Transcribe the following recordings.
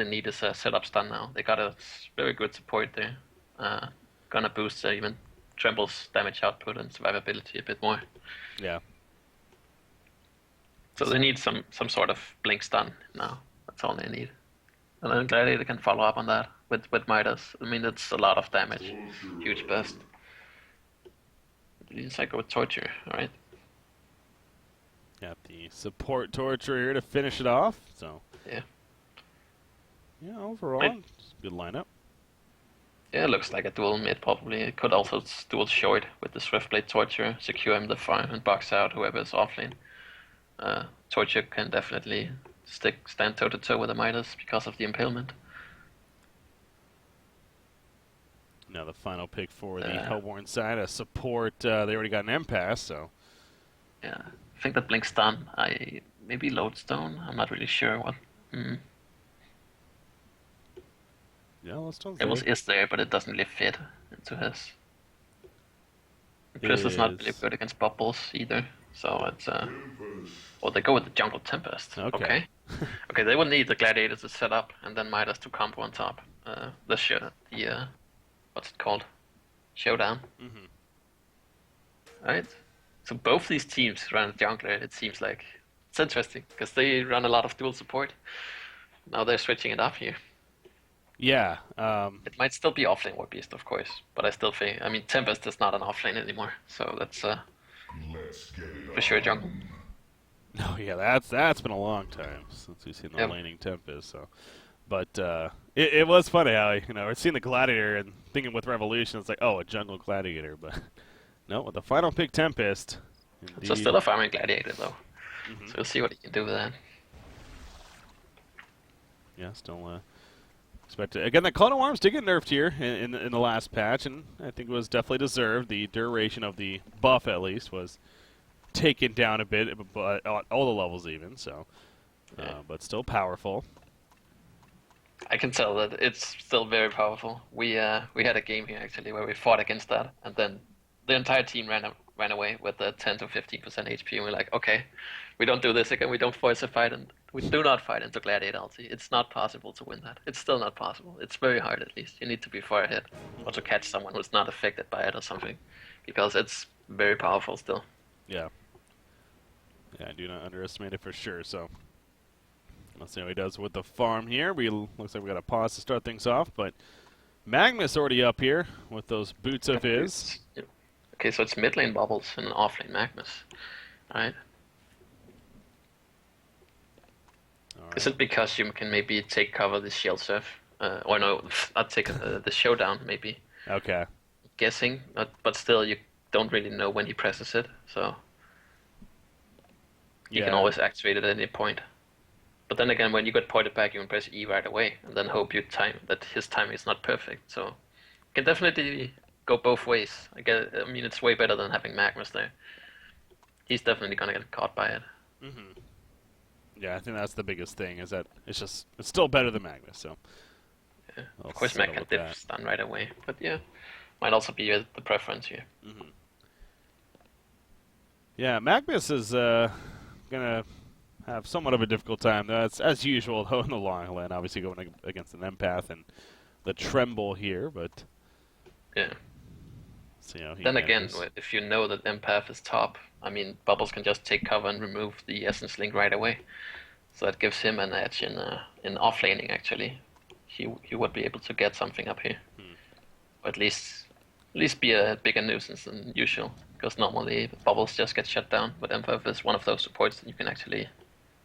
they need is a setup stun now. They got a very good support there. Gonna boost even Tremble's damage output and survivability a bit more. Yeah. So they need some sort of blink stun now. That's all they need. And then Gladiator can follow up on that with Midas. I mean, it's a lot of damage. Huge burst. You just like go with Torture, alright? Got the support Torture here to finish it off. So Yeah. Yeah, overall, it's a good lineup. Yeah, it looks like a dual mid probably. It could also dual short with the Swiftblade Torture, secure him the fire and box out whoever is offlane. Torture can definitely stand toe to toe with the Midas because of the impalement. Now the final pick for the Hellborn side, a support. They already got an empath, so. Yeah, I think that blink stun. Maybe Lodestone. I'm not really sure what. Yeah, Lodestone's It is there, but it doesn't really fit into his. Chris is not really good against bubbles either, so it's Oh, they go with the Jungle Tempest. Okay. Okay, they will need the Gladiator to set up, and then Midas to combo on top. The what's it called? Showdown. Right. So both these teams run jungler. It seems like it's interesting because they run a lot of dual support. Now they're switching it up here. Yeah. It might still be offlane War Beast, of course, but I still think. I mean, Tempest is not an offlane anymore, so that's for sure jungle. No, yeah, that's been a long time since we've seen the laning Tempest. So, but it was funny how we're seeing the Gladiator and thinking with Revolution, it's like, oh, a jungle Gladiator, but no, with the final pick Tempest. Indeed. So still a farming Gladiator though, so we'll see what he can do with that. Yeah, still expected. Again, the Clone of Arms did get nerfed here in the last patch, and I think it was definitely deserved. The duration of the buff, at least, was taken down a bit, but at all the levels even. So, but still powerful. I can tell that it's still very powerful. We had a game here actually where we fought against that, and then the entire team ran away with the 10 to 15% HP, and we're like, okay, we don't do this again. We don't force a fight, and we do not fight into Gladiator ulti. It's not possible to win that. It's still not possible. It's very hard, at least. You need to be far ahead, or to catch someone who's not affected by it or something, because it's very powerful still. Yeah. Yeah, I do not underestimate it for sure. So let's see how he does with the farm here. Looks like we got a pause to start things off, but Magnus already up here with those boots of his. Okay, so it's mid lane Bubbles and off lane Magnus. Alright. Is it because you can maybe take cover the shield surf? Or no, not take the showdown maybe. Okay. Guessing, but still you don't really know when he presses it, so you can always activate it at any point. But then again, when you get pointed back, you can press E right away, and then hope that his timing is not perfect. So, you can definitely go both ways. I mean, it's way better than having Magnus there. He's definitely gonna get caught by it. Yeah, I think that's the biggest thing. Is that it's still better than Magnus. So, yeah. Of course, Mag can diff stun right away, but yeah, might also be the preference here. Yeah, Magnus is gonna have somewhat of a difficult time. That's as usual though in the long run. Obviously going against an empath and the tremble here, but yeah. See how he then manages. Again, if you know that empath is top, I mean, Bubbles can just take cover and remove the essence link right away. So that gives him an edge in off laning. Actually, he would be able to get something up here, or at least be a bigger nuisance than usual. Because normally Bubbles just get shut down, but empath is one of those supports that you can actually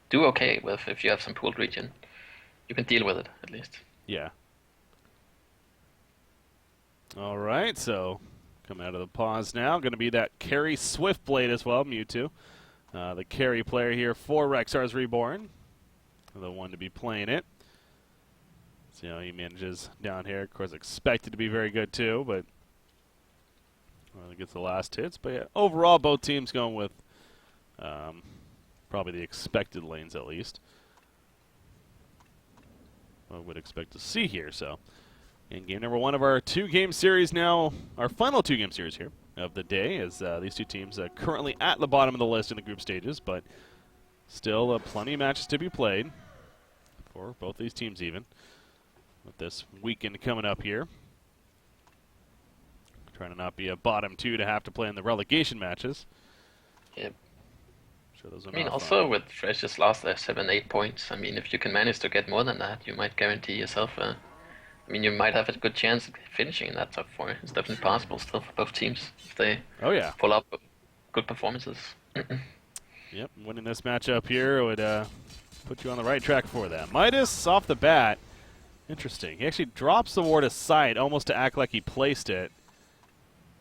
do okay with if you have some pooled region. You can deal with it at least. Yeah. All right, so coming out of the pause now, going to be that carry Swiftblade as well, Mewtwo. The carry player here for Rexar's Reborn. The one to be playing it. See how he manages down here. Of course, expected to be very good too, but he gets the last hits. But yeah, overall, both teams going with probably the expected lanes at least. I would expect to see here. So, in game number 1 of our 2-game series now, our final 2-game series here of the day, as these two teams currently at the bottom of the list in the group stages, but still plenty of matches to be played. for both these teams even. With this weekend coming up here. Trying to not be a bottom 2 to have to play in the relegation matches. Yep. Sure those are I mean, not also fun. with Fresh just lost their 7-8 points. I mean, if you can manage to get more than that, you might guarantee yourself I mean, you might have a good chance of finishing in that top 4. It's definitely possible still for both teams if they pull up good performances. Yep, winning this matchup here would put you on the right track for that. Midas off the bat. Interesting. He actually drops the ward aside almost to act like he placed it.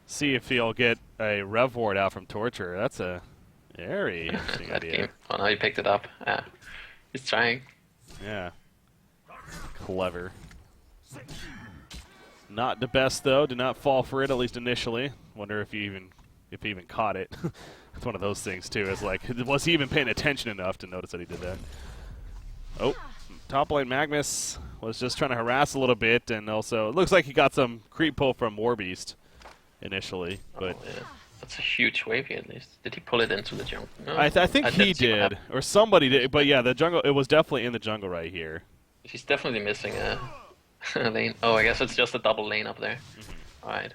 See if he'll get a Rev ward out from Torture. That's a very interesting idea. Game. Oh, no, he picked it up. Yeah, he's trying. Yeah. Clever. Not the best, though. Did not fall for it, at least initially. Wonder if he even caught it. It's one of those things, too. It's like, was he even paying attention enough to notice that he did that? Oh, top lane Magnus was just trying to harass a little bit, and also it looks like he got some creep pull from Warbeast initially. But yeah. That's a huge wave here, at least. Did he pull it into the jungle? No, I think he did, or somebody did. But yeah, the jungle. It was definitely in the jungle right here. He's definitely missing a lane. Oh, I guess it's just a double lane up there. All right.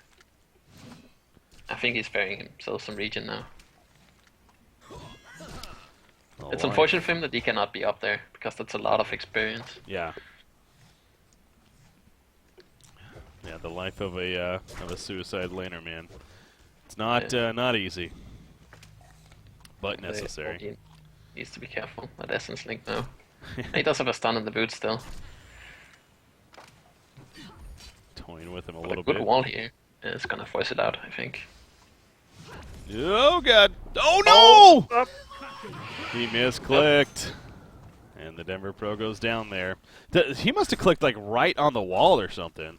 I think he's sparing himself some region now. It's unfortunate for him that he cannot be up there, because that's a lot of experience. Yeah. Yeah, the life of a suicide laner, man. It's not not easy, but necessary. He needs to be careful. That Essence Link now. He does have a stun in the boot still. Toying with him a But little a good bit. wall here is gonna force it out, I think. Oh god! Oh no! He misclicked. And the Denver Pro goes down there. He must have clicked like right on the wall or something.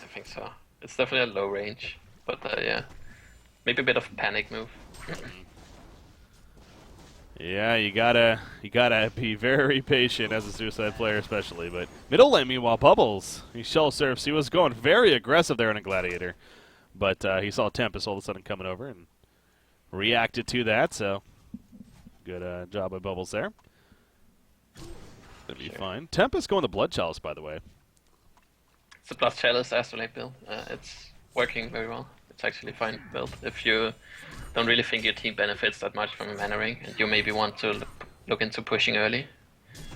I think so. It's definitely a low range, but yeah, maybe a bit of a panic move. Yeah, you gotta be very patient as a suicide player, especially. But middle lane, meanwhile, Bubbles, he shell surfs. He was going very aggressive there in a Gladiator, but he saw Tempest all of a sudden coming over and reacted to that. So good job by Bubbles there. Gonna be fine. Tempest going to Blood Chalice, by the way. It's a plus chalice Astrolabe build. It's working very well. It's actually a fine build. If you don't really think your team benefits that much from a mana ring, and you maybe want to look into pushing early,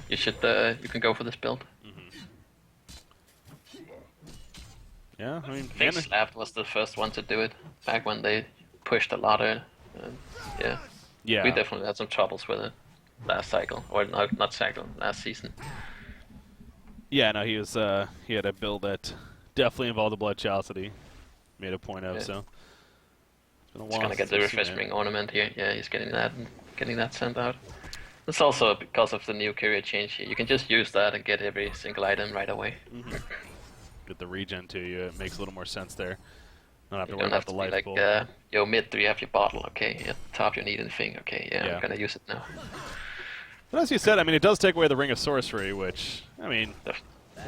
you should you can go for this build. Yeah, I mean, I think Slapped was the first one to do it back when they pushed a lot of yeah. We definitely had some troubles with it last cycle, or not cycle, last season. Yeah, no, he was he had a build that definitely involved the Blood Chalice that he made a point of. So it's been a while. He's gonna get the refresh ring ornament here. Yeah, he's getting that sent out. It's also because of the new career change here. You can just use that and get every single item right away. Get the regen to you. It makes a little more sense there. Not have to You worry don't about have the to life be pool. like, yo, mid, do you have your bottle? Okay, at the top you need anything. Okay, yeah, Yeah. I'm gonna use it now. But as you said, I mean, it does take away the Ring of Sorcery, which, I mean...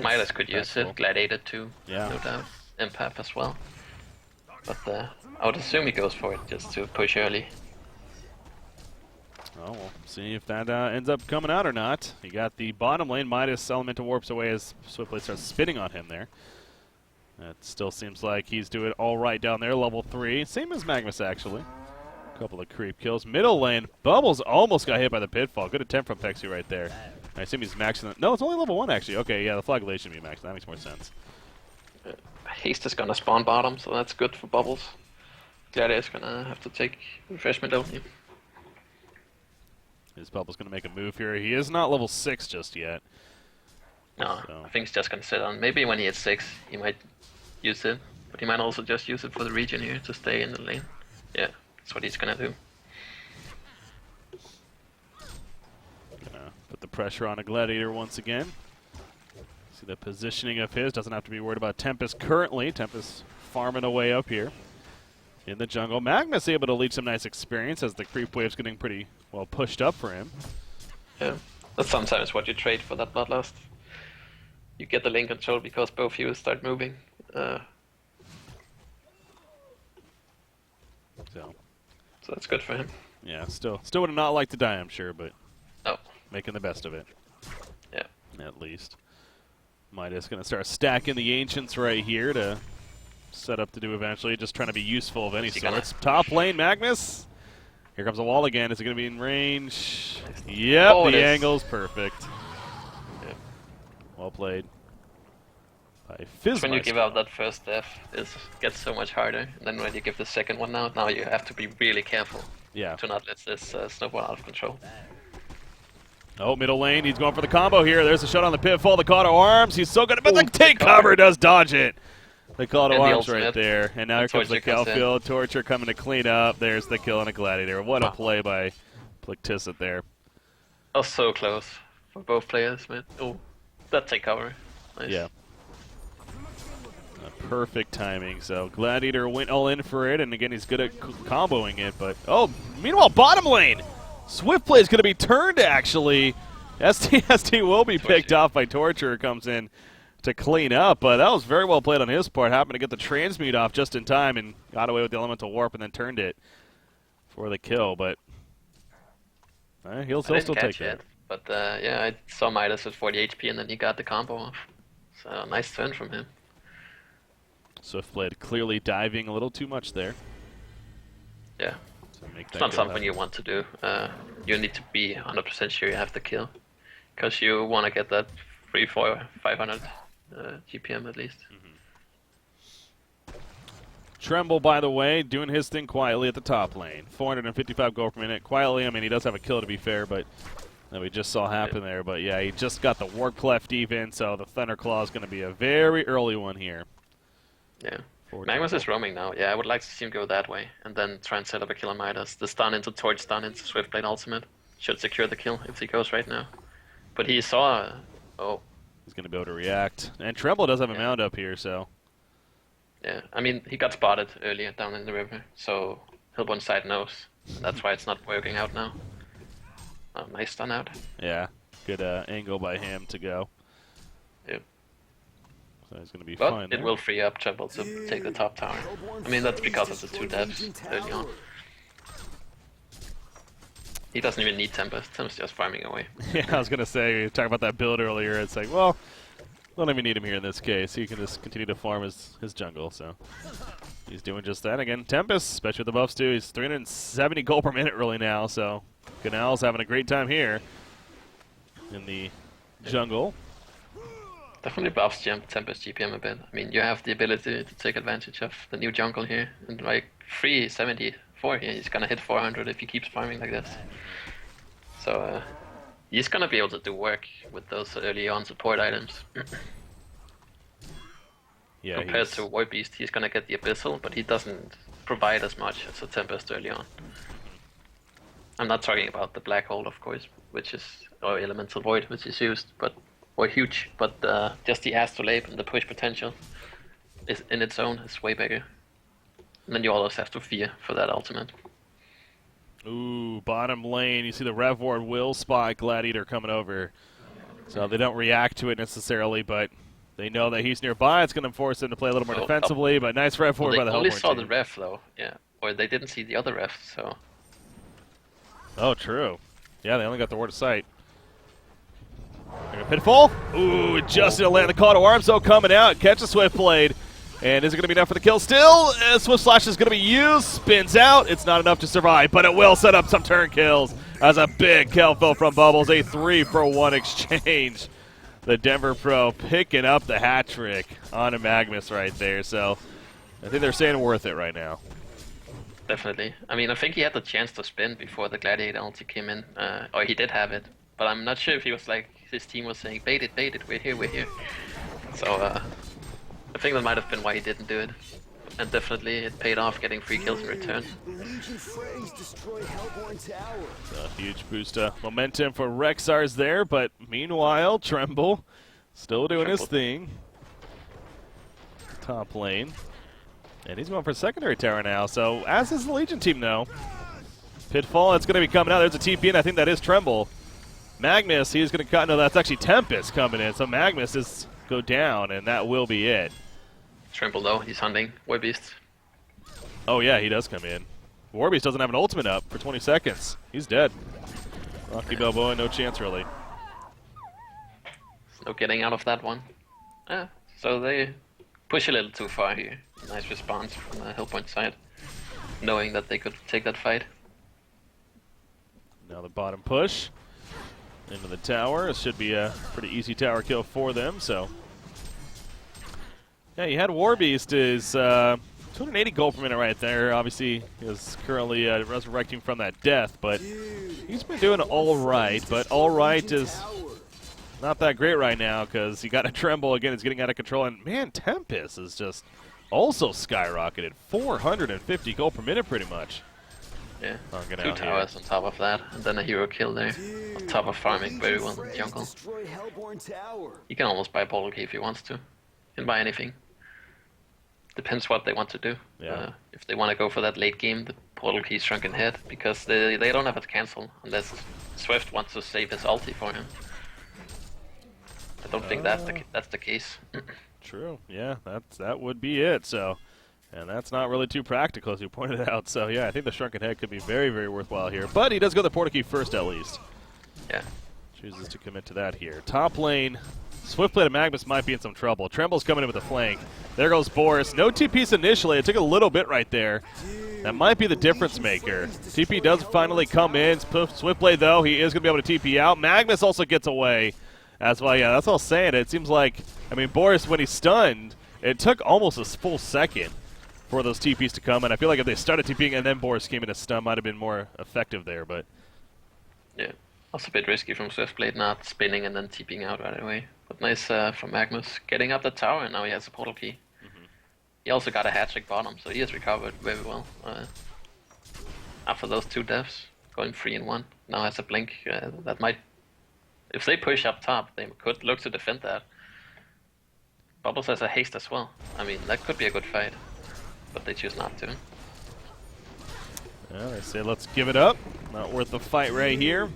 Midas could use cool. it, Gladiator too, Yeah. no doubt. Empath as well. But I would assume he goes for it just to push early. Oh, we'll see if that ends up coming out or not. You got the bottom lane. Midas Elemental warps away as Swiftblade starts spinning on him there. It still seems like he's doing all right down there, level 3. Same as Magnus, actually. A couple of creep kills. Middle lane, Bubbles almost got hit by the Pitfall. Good attempt from Pexi right there. I assume he's maxing it. No, it's only level 1, actually. Okay, yeah, the Flagellation should be maxed. That makes more sense. Haste is gonna spawn bottom, so that's good for Bubbles. Gladiator's gonna have to take refreshment only. Is Bubbles going to make a move here? He is not level 6 just yet. No, So. I think he's just gonna sit on. Maybe when he hits 6, he might use it, but he might also just use it for the region here to stay in the lane. Yeah, that's what he's gonna do. Gonna put the pressure on a Gladiator once again. See the positioning of his. Doesn't have to be worried about Tempest currently. Tempest farming away up here in the jungle. Magnus able to lead some nice experience as the creep wave's getting pretty well pushed up for him. Yeah, that's sometimes what you trade for that Bloodlust. You get the lane control because both heroes start moving. So that's good for him. yeah, still would have not liked to die, I'm sure, but Oh, making the best of it. yeah. at least. Midas going to start stacking the Ancients right here to set up to do eventually, just trying to be useful of any sorts. Top lane, Magnus. Here comes the wall again. Is it going to be in range? Yep, oh, the angle's perfect. Yep. Well played. By when you give out that first death, it gets so much harder. And then when you give the second one now you have to be really careful to not let this snowball out of control. Oh, middle lane, he's going for the combo here. There's a shot on the pitfall, the call to arms. He's so good, but the take cover does dodge it. The call to arms right there. And now here comes the Calfield. Torture coming to clean up. There's the kill on a Gladiator. What a play by Plictisset there. Oh, so close for both players, man. Oh, that take cover. Nice. Yeah. Perfect timing. So Gladiator went all in for it, and again, he's good at comboing it. But, oh, meanwhile, bottom lane. Swift play is going to be turned, actually. STST will be picked off by Torture, comes in to clean up. But that was very well played on his part. Happened to get the transmute off just in time and got away with the elemental warp and then turned it for the kill. But he'll still take that. But, yeah, I saw Midas with 40 HP, and then he got the combo off. So, nice turn from him. Swiftblade clearly diving a little too much there. Yeah. It's not something you want to do. You need to be 100% sure you have the kill. Because you want to get that 500 GPM at least. Tremble, by the way, doing his thing quietly at the top lane. 455 gold per minute. Quietly, I mean, he does have a kill to be fair, but that we just saw happen there. But yeah, he just got the Warp Cleft even, so the Thunderclaw is going to be a very early one here. Yeah. Magnus is roaming now. Yeah, I would like to see him go that way and then try and set up a kill on Midas. The stun into Torch, stun into Swiftblade ultimate should secure the kill if he goes right now. But he saw... oh. He's going to be able to react. And Tremble does have a mound up here, so... Yeah, I mean, he got spotted earlier down in the river, so Hillborn side knows. And that's why it's not working out now. Oh, nice stun out. Yeah, good angle by him to go. Yep. So he's going to be fine there. It will free up Tremble to take the top tower. I mean, that's because of the 2 deaths early on. He doesn't even need Tempest. Tempest just farming away. Yeah, I was going to say, we were talking about that build earlier. It's like, well, don't even need him here in this case. He can just continue to farm his jungle, so he's doing just that. Again, Tempest, especially with the buffs too, he's 370 gold per minute really now, so Canal's having a great time here in the jungle. Definitely buffs Tempest GPM a bit. I mean, you have the ability to take advantage of the new jungle here. And like 374 here, he's gonna hit 400 if he keeps farming like this. So he's gonna be able to do work with those early on support items. Yeah, compared to Void Beast, he's gonna get the Abyssal, but he doesn't provide as much as a Tempest early on. I'm not talking about the Black Hole, of course, which is, or Elemental Void, which is used, or huge, but just the Astrolabe and the push potential is in its own is way bigger. And then you always have to fear for that ultimate. Ooh, bottom lane, you see the REVO will spot Gladiator coming over. So they don't react to it necessarily, but they know that he's nearby. It's going to force them to play a little more defensively, but nice REVO by the Hellborn They only saw team. the ref though, yeah. Or they didn't see the other ref, so... Oh, true. Yeah, they only got the word of sight. Pitfall. Ooh, just to land the call to arms, though, coming out. Catch a Swift Blade. And is it going to be enough for the kill? Still, Swift Slash is going to be used. Spins out. It's not enough to survive, but it will set up some turn kills as a big kill fill from Bubbles. A 3-for-1 exchange. The Denver Pro picking up the hat trick on a Magnus right there. So I think they're saying worth it right now. Definitely. I mean, I think he had the chance to spin before the Gladiator ulti came in. Or he did have it. But I'm not sure if he was like, his team was saying, bait it, we're here. So, I think that might have been why he didn't do it. And definitely it paid off getting 3 kills in return. A huge boost of momentum for Rexars there, but meanwhile, Tremble still doing his thing. Top lane. And he's going for a secondary tower now, so as is the Legion team though. Pitfall, it's going to be coming out. There's a TP, and I think that is Tremble. Magnus, he's going to cut. No, that's actually Tempest coming in. So Magnus is go down, and that will be it. Tremble though, he's hunting War Beast. Oh yeah, he does come in. War Beast doesn't have an ultimate up for 20 seconds. He's dead. Rocky Balboa, no chance really. No getting out of that one. So they push a little too far here. Nice response from the Hillpoint side, knowing that they could take that fight. Now the bottom push into the tower. It should be a pretty easy tower kill for them. So yeah, you had Warbeast is 280 gold per minute right there. Obviously, is currently resurrecting from that death, but he's been doing all right. But all right is not that great right now because he got a tremble again. It's getting out of control, and man, Tempest is just also skyrocketed. 450 gold per minute, pretty much. Yeah, 2 towers on top of that, and then a hero kill there. On top of farming very well in the jungle. He can almost buy Portal Key if he wants to. He can buy anything. Depends what they want to do. Yeah. If they want to go for that late game, the Portal Key Shrunken Head, because they don't have it cancel unless Swift wants to save his ulti for him. I don't think that's the case. True. Yeah, that would be it. So, and that's not really too practical, as you pointed out. So yeah, I think the Shrunken Head could be very, very worthwhile here. But he does go the Portal Key first, at least. Yeah. Chooses to commit to that here. Top lane, Swiftblade and Magnus might be in some trouble. Tremble's coming in with a flank. There goes Boris. No TPs initially. It took a little bit right there. That might be the difference maker. TP does finally come in. Swiftblade, though, he is going to be able to TP out. Magnus also gets away. As well, yeah, that's all I'm saying. It seems like, I mean, Boris, when he's stunned, it took almost a full second for those TPs to come. And I feel like if they started TPing and then Boris came in a stun, might have been more effective there. But yeah, also a bit risky from Swiftblade, not spinning and then TPing out right away. But nice from Magnus. Getting up the tower, and now he has a Portal Key. He also got a hat-trick bottom, so he has recovered very well. After those 2 deaths, going 3-1. Now has a blink. That might... If they push up top, they could look to defend that. Bubbles has a haste as well. I mean, that could be a good fight. But they choose not to. Well, they say let's give it up. Not worth the fight right here.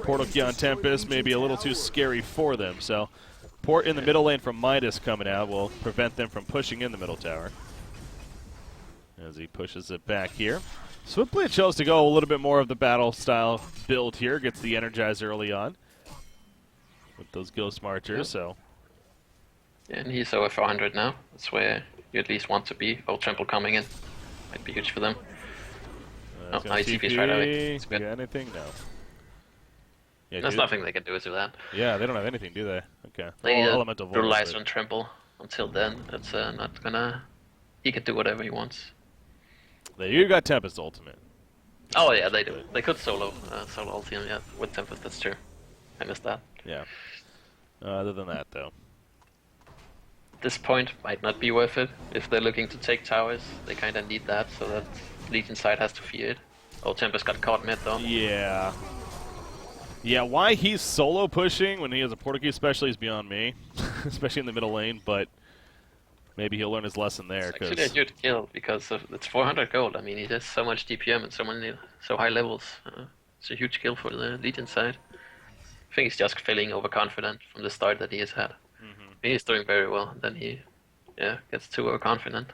Portal Key on Tempest may be a little too scary for them, so Port in the middle lane from Midas coming out will prevent them from pushing in the middle tower. As he pushes it back here. Swiftblade chose to go a little bit more of the battle style build here. Gets the Energizer early on with those Ghost Marchers, so. Yeah, and he's over 400 now. That's where you at least want to be. Oh, Trample coming in. Might be huge for them. Oh, now he TP's right away. It's good. Anything? No. Yeah, there's nothing they can do to that. Yeah, they don't have anything, do they? Okay. They Elemental Voice, brutalize on Trample. Until then, it's not gonna... He can do whatever he wants. You got Tempest ultimate. Oh yeah, they do. They could solo ulti him, yeah, with Tempest, that's true. I missed that. Yeah. Other than that, though. This point might not be worth it. If they're looking to take towers, they kinda need that, so that Legion side has to fear it. Oh, Tempest got caught mid though. Yeah. Yeah, why he's solo pushing when he has a Portal Key especially is beyond me. Especially in the middle lane, but maybe he'll learn his lesson there. It's actually a good kill, because it's 400 gold. I mean, he has so much DPM and so high levels. It's a huge kill for the Legion side. I think he's just feeling overconfident from the start that he has had. He's doing very well, and then he gets too overconfident.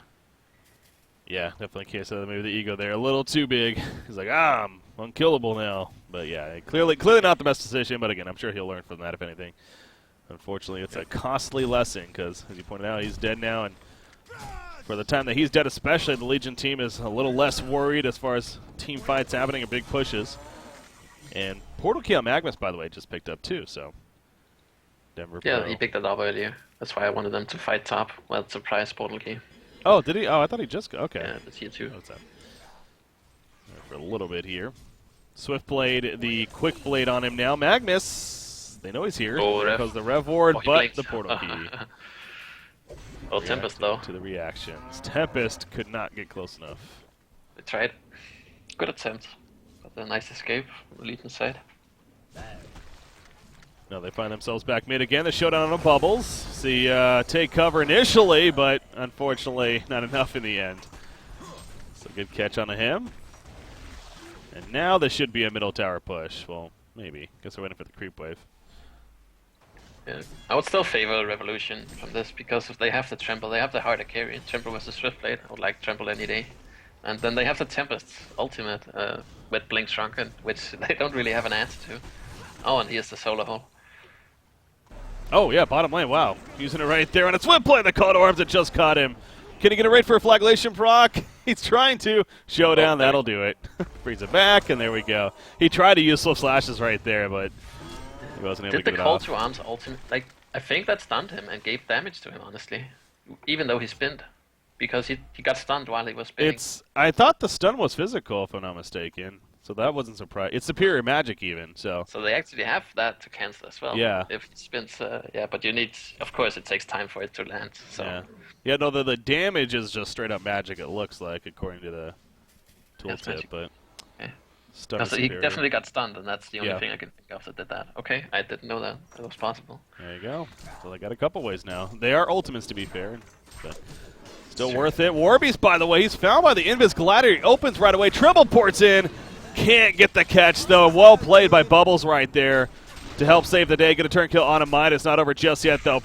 Yeah, definitely a case of maybe the ego there. A little too big. He's like, I'm unkillable now. But yeah, clearly not the best decision, but again, I'm sure he'll learn from that, if anything. Unfortunately, it's a costly lesson, because, as you pointed out, he's dead now, and for the time that he's dead especially, the Legion team is a little less worried as far as team fights happening and big pushes. And Portal Key on Magnus, by the way, just picked up too, so... Denver Yeah, Pro. he picked it up earlier. That's why I wanted them to fight top. Well, surprise Portal Key. Oh, did he? Oh, I thought he just... Okay. Yeah, that's here too. What's that? For a little bit here. Swiftblade, the quick blade on him now. Magnus, they know he's here because the Rev Ward, but the Portal Key. Oh, Tempest though. To the reactions. Tempest could not get close enough. They tried. Good attempt. But a nice escape from the Legion side. Now they find themselves back mid again. The showdown on Bubbles. See, take cover initially, but unfortunately not enough in the end. So good catch on him. And now this should be a middle tower push. Well, maybe. Guess we're waiting for the creep wave. Yeah, I would still favor Revolution from this, because if they have the Trample, they have the harder carry. Trample versus Swiftblade, I would like Trample any day. And then they have the Tempest ultimate with Blink Shrunken, which they don't really have an answer to. Oh, and here's the Solar Hole. Oh, yeah, bottom lane. Wow. Using it right there on a swift play. The call to arms that just caught him. Can he get a raid for a flagellation proc? He's trying to. Showdown, that'll do it. Brings it back, and there we go. He tried to use swift slashes right there, but he wasn't able to get it off. Did the call to arms ultimate, like, I think that stunned him and gave damage to him, honestly. Even though he spinned. Because he got stunned while he was spinning. I thought the stun was physical, if I'm not mistaken. So that wasn't surprising. It's superior magic even, so. So they actually have that to cancel as well. Yeah. If it spins, yeah, but you need, of course, it takes time for it to land. So. Yeah. Yeah, no, the damage is just straight up magic, it looks like, according to the tooltip, but. Yeah. Stun No, is so he superior. definitely got stunned, and that's the only thing I can think of that did that. Okay, I didn't know that. That was possible. There you go. So they got a couple ways now. They are ultimates, to be fair. But still worth it. Warbeast, by the way, he's found by the Invis Gladiator. He opens right away. Tremble ports in. Can't get the catch, though. Well played by Bubbles right there to help save the day. Get a turn kill on a Midas. Not over just yet, though.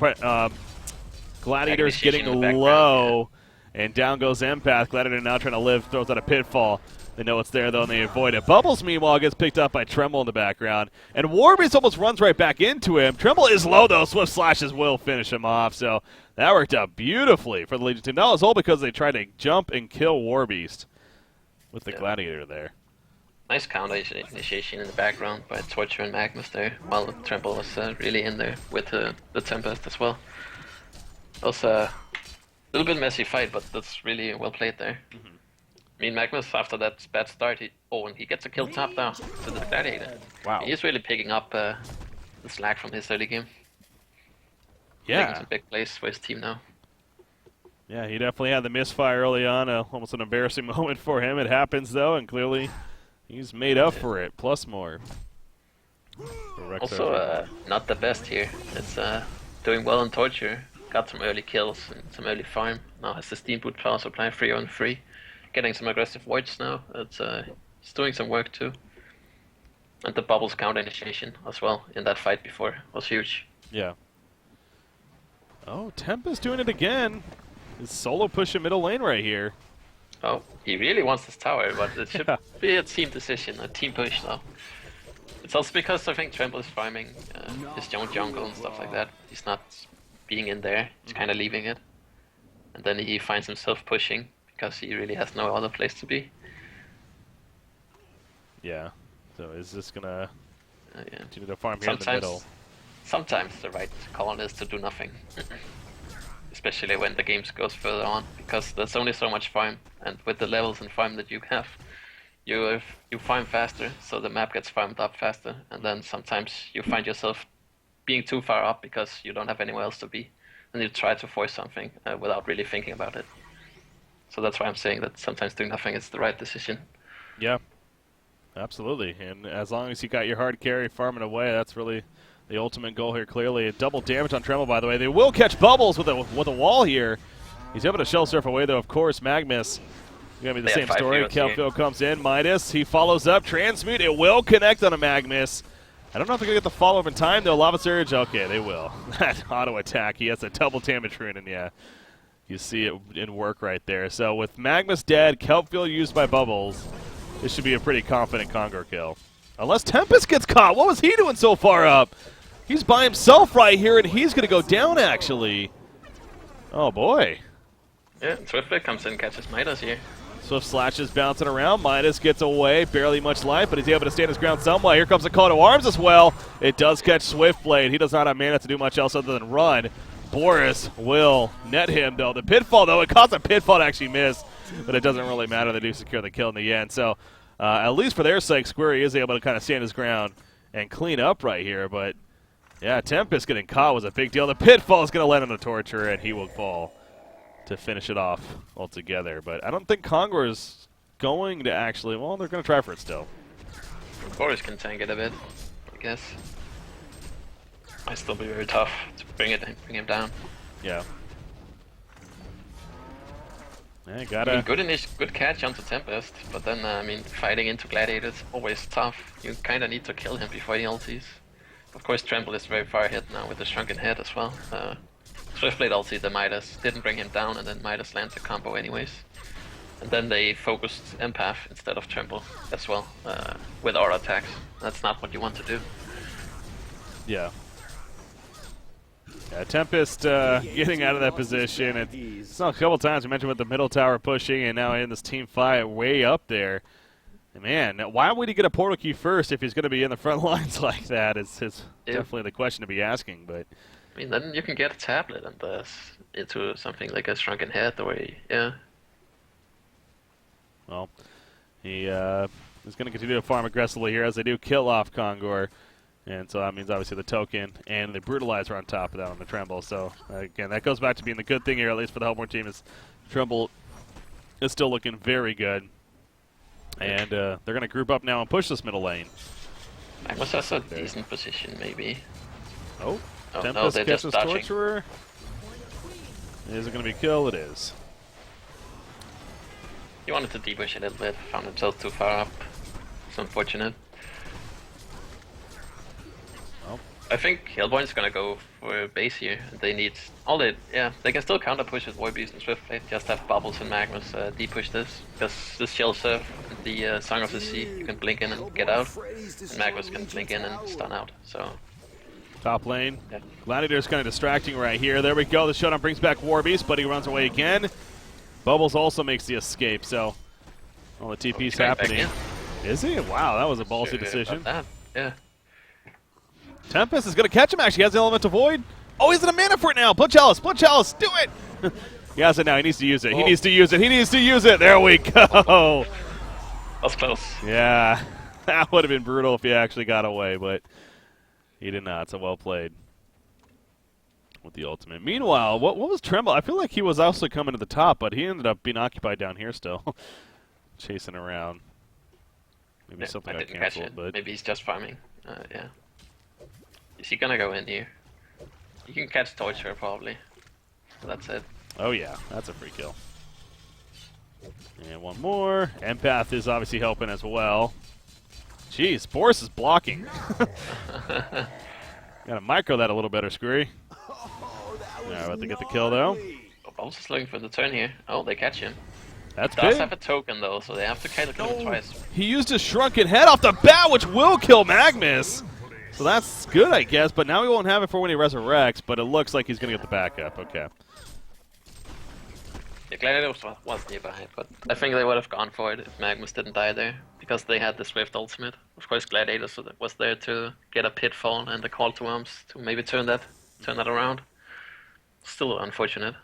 Gladiator's getting low. And down goes Empath. Gladiator now trying to live. Throws out a pitfall. They know it's there, though, and they avoid it. Bubbles, meanwhile, gets picked up by Tremble in the background. And Warbeast almost runs right back into him. Tremble is low, though. Swift Slashes will finish him off. So that worked out beautifully for the Legion team. That was all because they tried to jump and kill Warbeast with the Gladiator there. Nice counter initiation in the background by Torture and Magnus there, while Tremble was really in there with the Tempest as well. It was a little bit messy fight, but that's really well played there. I mean, Magnus, after that bad start, and he gets a kill top down to the Gladiator. Wow. He's really picking up the slack from his early game. Yeah. Taking some big plays for his team now. Yeah, he definitely had the misfire early on, almost an embarrassing moment for him. It happens, though, and clearly he's made up for it, plus more. Also, not the best here. It's doing well on Torture. Got some early kills and some early farm. Now has the Steam Boot power supply 3-on-3. Getting some aggressive voids now. It's doing some work too. And the Bubbles counter initiation as well in that fight before was huge. Yeah. Oh, Tempest doing it again. His solo push in middle lane right here. Oh, he really wants this tower, but it should be a team decision, a team push though. It's also because I think Tremble is farming his own jungle and stuff like that. He's not being in there, he's kind of leaving it. And then he finds himself pushing because he really has no other place to be. Yeah. So is this gonna continue to farm here sometimes, in the middle? Sometimes the right call is to do nothing. Especially when the game goes further on, because there's only so much farm, and with the levels and farm that you have, you farm faster, so the map gets farmed up faster, and then sometimes you find yourself being too far up because you don't have anywhere else to be, and you try to force something without really thinking about it. So that's why I'm saying that sometimes doing nothing is the right decision. Yeah, absolutely. And as long as you got your hard carry farming away, that's really the ultimate goal here, clearly. A double damage on Tremble, by the way. They will catch Bubbles with a wall here. He's able to shell surf away, though, of course. Magnus, going to be the same story. Kelphil comes in. Midas, he follows up. Transmute, it will connect on a Magnus. I don't know if they're going to get the follow-up in time, though. Lava Surge, okay, they will. That auto attack, he has a double damage rune, and yeah, you see it in work right there. So with Magnus dead, Kelphil used by Bubbles, this should be a pretty confident Congor kill. Unless Tempest gets caught. What was he doing so far up? He's by himself right here, and he's going to go down, actually. Oh, boy. Yeah, Swiftblade comes in and catches Midas here. Swift Slashes bouncing around. Midas gets away. Barely much life, but he's able to stand his ground somewhat. Here comes a call to arms as well. It does catch Swiftblade. He does not have mana to do much else other than run. Boris will net him, though. The pitfall, though, it caused a pitfall to actually miss, but it doesn't really matter. They do secure the kill in the end. So, at least for their sake, Squirry is able to kind of stand his ground and clean up right here, but yeah, Tempest getting caught was a big deal. The pitfall is going to land on the Torture, and he will fall to finish it off altogether. But I don't think Congor is going to actually, well, they're going to try for it still. Boris can tank it a bit, I guess. Might still be very tough to bring him down. Yeah. Yeah, I mean, good catch onto Tempest, but then, I mean, fighting into Gladiator is always tough. You kind of need to kill him before he ulties. Of course, Tremble is very far ahead now with the shrunken head as well. Swiftblade ulti the Midas, didn't bring him down, and then Midas lands a combo anyways. And then they focused Empath instead of Tremble as well, with aura attacks. That's not what you want to do. Yeah. Yeah, Tempest getting out of that position. It's not a couple times we mentioned with the middle tower pushing, and now in this team fight way up there. And man, why would he get a portal key first if he's going to be in the front lines like that? It's definitely the question to be asking. But I mean, then you can get a tablet and into something like a shrunken head, or yeah. Well, he is going to continue to farm aggressively here as they do kill off Congor. And so that means obviously the token and the brutalizer on top of that on the Tremble. So again, that goes back to being the good thing here, at least for the Hellborn team, is Tremble is still looking very good. And they're going to group up now and push this middle lane. Magnus has a decent position, maybe. Oh, no, Tempest they're catches just dodging. Torturer. Is it going to be kill? It is. He wanted to debush a little bit, found himself too far up. It's unfortunate. Well, I think Hellborn's gonna go for base here. They need they can still counter push with Warbeast and Swiftblade. Just have Bubbles and Magnus depush this, because this Shell Surf, the Song of the Sea, you can blink in and get out, and Magnus can blink in and stun out. So top lane. yeah. Gladiator's kind of distracting right here. There we go. The showdown brings back Warbeast, but he runs away again. Bubbles also makes the escape, so all the TP's happening. Is he? Wow, that was a ballsy decision. Yeah. Tempest is going to catch him, actually. He has the Elemental Void. Oh, he's in a mana for it now. Blood Chalice, do it! He has it now. He needs to use it. He needs to use it. There we go. That's close. Yeah, that would have been brutal if he actually got away, but he did not, so well played with the ultimate. Meanwhile, what was Tremble? I feel like he was also coming to the top, but he ended up being occupied down here still. Chasing around. Maybe something got canceled, but maybe he's just farming. Yeah. Is he gonna go in here? You can catch Torture probably. So that's it. Oh yeah, that's a free kill. And one more. Empath is obviously helping as well. Jeez, Boris is blocking. Gotta micro that a little better, Screwy. Alright, about to get the kill though. Bones is looking for the turn here. Oh, they catch him. That's he does big. have a token though, so they have to kill him twice. He used his shrunken head off the bat, which will kill Magnus. So that's good, I guess, but now he won't have it for when he resurrects, but it looks like he's going to get the backup. Okay. Yeah, Gladiator was nearby, but I think they would have gone for it if Magnus didn't die there, because they had the Swift ultimate. Of course, Gladiator was there to get a pitfall and a call to arms to maybe turn that around. Still unfortunate.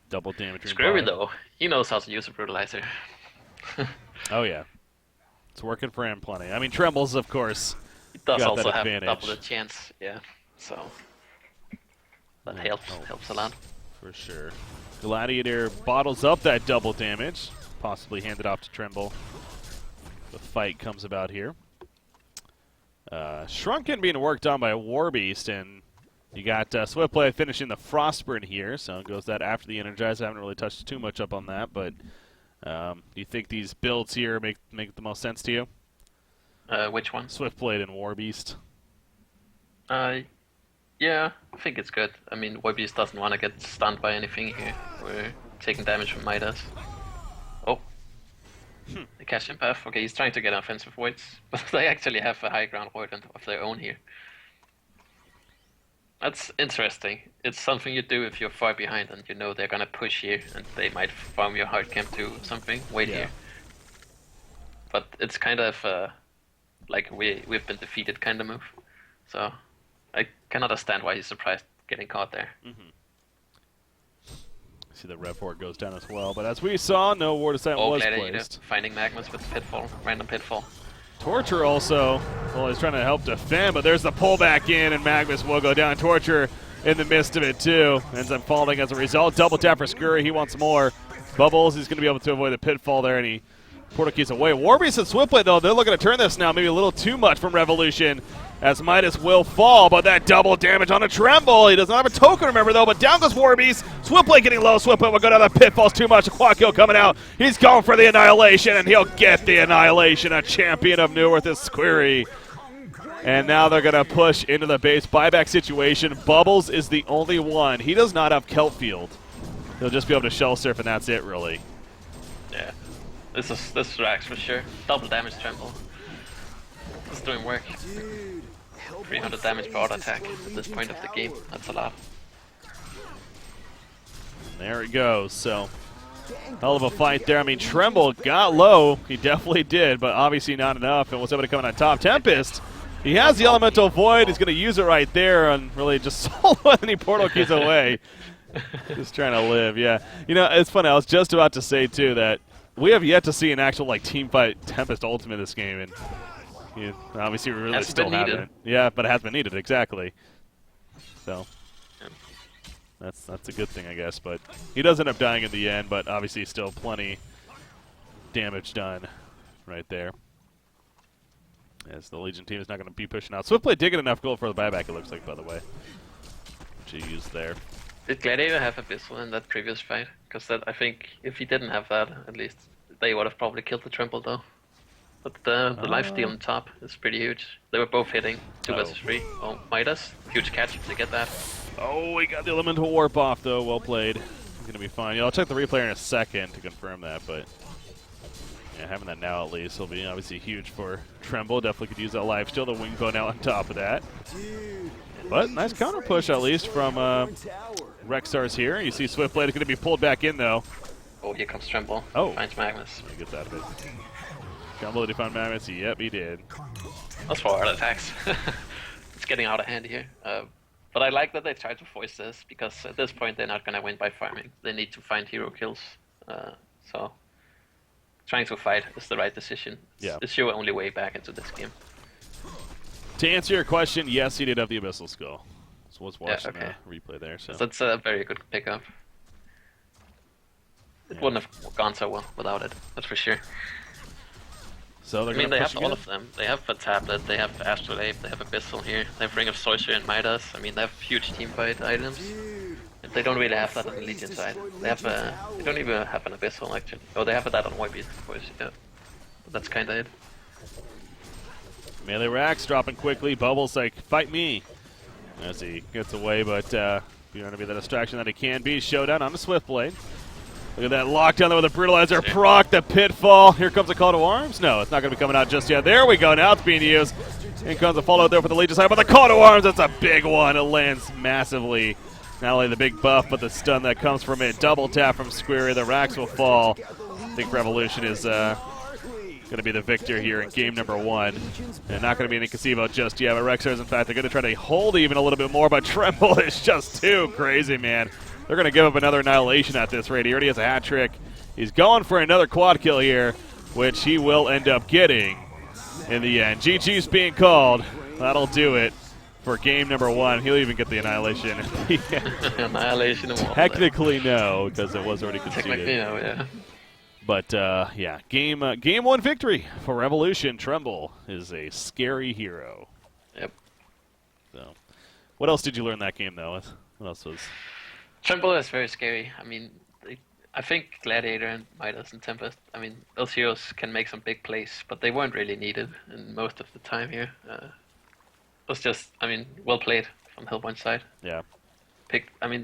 Double damage. Screwy though, he knows how to use a brutalizer. Oh yeah. It's working for him plenty. I mean, Trembles, of course. He does got also that have advantage. double the chance, yeah. So that helps a lot. For sure. Gladiator bottles up that double damage, possibly handed off to Tremble. The fight comes about here. Shrunken being worked on by Warbeast, and you got Swiftblade finishing the Frostburn here, so it goes that after the Energize. I haven't really touched too much up on that, but do you think these builds here make the most sense to you? Which one? Swiftblade and Warbeast. Yeah, I think it's good. I mean, Warbeast doesn't want to get stunned by anything here. We're taking damage from Midas. Oh. They catch him, Path. Okay, he's trying to get offensive voids, but they actually have a high ground void of their own here. That's interesting. It's something you do if you're far behind and you know they're gonna push here and they might farm your hard camp to something. Wait here. But it's kind of like we've been defeated kind of move. So I can understand why he's surprised getting caught there. See the REVO goes down as well, but as we saw, no ward assignment was placed. Finding Magnus with pitfall, random pitfall. Torture also, well, he's trying to help defend, but there's the pullback in, and Magnus will go down. Torture in the midst of it, too. Ends up falling as a result. Double tap for Scurry. He wants more. Bubbles, he's going to be able to avoid the pitfall there, and he portal keys away. Warbeast and Swiftblade, though, they're looking to turn this now, maybe a little too much from Revolution, as Midas will fall, but that double damage on a Tremble. He does not have a token, remember, though, but down goes Warbeast. Swiftblade getting low. Swiftblade will go down the pitfalls too much. Quad kill coming out. He's going for the Annihilation, and he'll get the Annihilation. A champion of Newerth is Squirry. And now they're going to push into the base buyback situation. Bubbles is the only one. He does not have Kelp Field. He'll just be able to shell surf, and that's it, really. Yeah. This racks for sure. Double damage Tremble. It's doing work. Dude, help 300 damage per auto attack at this point of the game. That's a lot. There it goes. So, hell of a fight there. I mean, Tremble got low. He definitely did, but obviously not enough, and was able to come in on top. Tempest, he has the Elemental Void. He's going to use it right there and really just solo any portal keys away. Just trying to live, yeah. You know, it's funny. I was just about to say, too, that we have yet to see an actual like team fight Tempest ultimate this game, and obviously we really still haven't. Yeah, but it has been needed, exactly. So that's a good thing, I guess. But he does end up dying in the end, but obviously still plenty damage done right there. As the Legion team is not going to be pushing out. Swiftblade did get enough gold for the buyback, it looks like, by the way, which he used there. Did Gladiator have Abyssal in that previous fight? Because I think if he didn't have that, at least they would have probably killed the Trample though. But the lifesteal on top is pretty huge. They were both hitting 2 versus 3. Oh, Midas, huge catch to get that. Oh, we got the Elemental Warp off though. Well played. He's gonna be fine. Yeah, I'll check the replay in a second to confirm that, but yeah, having that now at least will be obviously huge for Tremble. Definitely could use that lifesteal. The wing bow now on top of that. But nice counter push at least from Rexstars here. You see Swiftblade is going to be pulled back in though. Oh, here comes Tremble. Oh. Finds Magnus. He gets out of it. Tremble, did he find Magnus? Yep, he did. That's 4 auto attacks. It's getting out of hand here. But I like that they tried to force this, because at this point they're not going to win by farming. They need to find hero kills. So trying to fight is the right decision. Yeah. It's your only way back into this game. To answer your question, yes, he did have the Abyssal Skull. So let's watch the replay there. So that's a very good pickup. It wouldn't have gone so well without it, that's for sure. So they're they have all of them. They have a Tablet, they have Astrolabe, they have Abyssal here, they have Ring of Sorcery and Midas. I mean, they have huge teamfight items. They don't really have that on the Legion side. They have they don't even have an Abyssal actually. Oh, they have that on Whitebeast, of course. Yeah, but that's kind of it. Melee racks dropping quickly. Bubbles like, fight me. As he gets away, but trying to be the distraction that he can be. Showdown on the Swiftblade. Look at that lockdown there with a Brutalizer. Proc, the pitfall. Here comes a call to arms. No, it's not going to be coming out just yet. There we go. Now it's being used. In comes a follow there for the Legion side, but the call to arms, that's a big one. It lands massively. Not only the big buff, but the stun that comes from it. Double tap from Squirry. The racks will fall. I think Revolution is going to be the victor here in game number 1. And not going to be any Casebo just yet, but Rexstars, in fact, they're going to try to hold even a little bit more, but Tremble is just too crazy, man. They're going to give up another Annihilation at this rate. He already has a hat trick. He's going for another quad kill here, which he will end up getting in the end. GG's being called. That'll do it for game number 1. He'll even get the Annihilation. Annihilation. Technically, no, because it was already conceded. Technically, no, yeah. But, yeah, game 1 victory for Revolution. Tremble is a scary hero. Yep. So, what else did you learn that game, though? What else was... Tremble is very scary. I mean, I think Gladiator and Midas and Tempest, I mean, those heroes can make some big plays, but they weren't really needed in most of the time here. It was just, I mean, well played from Hellbourne's side. Yeah. I mean,